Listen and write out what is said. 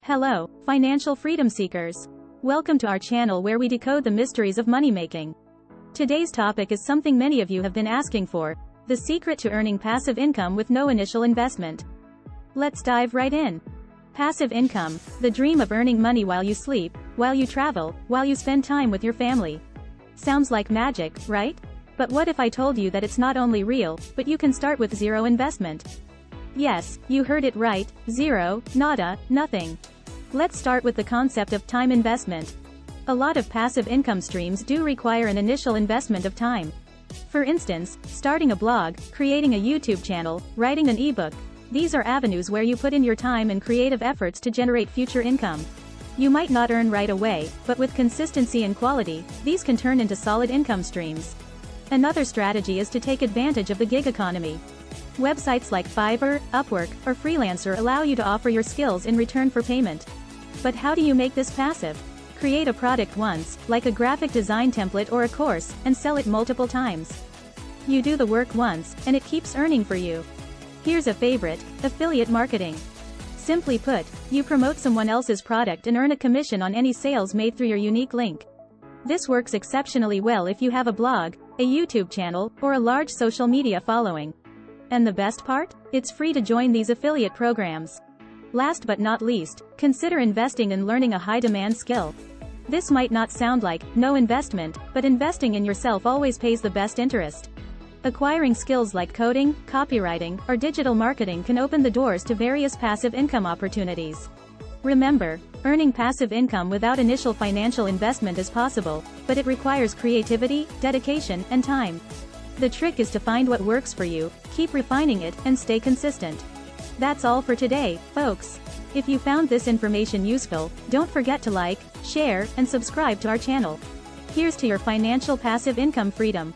Hello, financial freedom seekers. Welcome to our channel where we decode the mysteries of money making. Today's topic is something many of you have been asking for: the secret to earning passive income with no initial investment. Let's dive right in. Passive income, the dream of earning money while you sleep, while you travel, while you spend time with your family. Sounds like magic, right? But what if I told you that it's not only real, but you can start with zero investment? Yes, you heard it right, zero, nada, nothing. Let's start with the concept of time investment. A lot of passive income streams do require an initial investment of time. For instance, starting a blog, creating a YouTube channel, writing an ebook. These are avenues where you put in your time and creative efforts to generate future income. You might not earn right away, but with consistency and quality, these can turn into solid income streams. Another strategy is to take advantage of the gig economy. Websites like Fiverr, Upwork, or Freelancer allow you to offer your skills in return for payment. But how do you make this passive? Create a product once, like a graphic design template or a course, and sell it multiple times. You do the work once, and it keeps earning for you. Here's a favorite: affiliate marketing. Simply put, you promote someone else's product and earn a commission on any sales made through your unique link. This works exceptionally well if you have a blog, a YouTube channel, or a large social media following. And the best part? It's free to join these affiliate programs. Last but not least, consider investing in learning a high-demand skill. This might not sound like no investment, but investing in yourself always pays the best interest. Acquiring skills like coding, copywriting, or digital marketing can open the doors to various passive income opportunities. Remember, earning passive income without initial financial investment is possible, but it requires creativity, dedication, and time. The trick is to find what works for you, keep refining it, and stay consistent. That's all for today, folks. If you found this information useful, don't forget to like, share, and subscribe to our channel. Here's to your financial passive income freedom.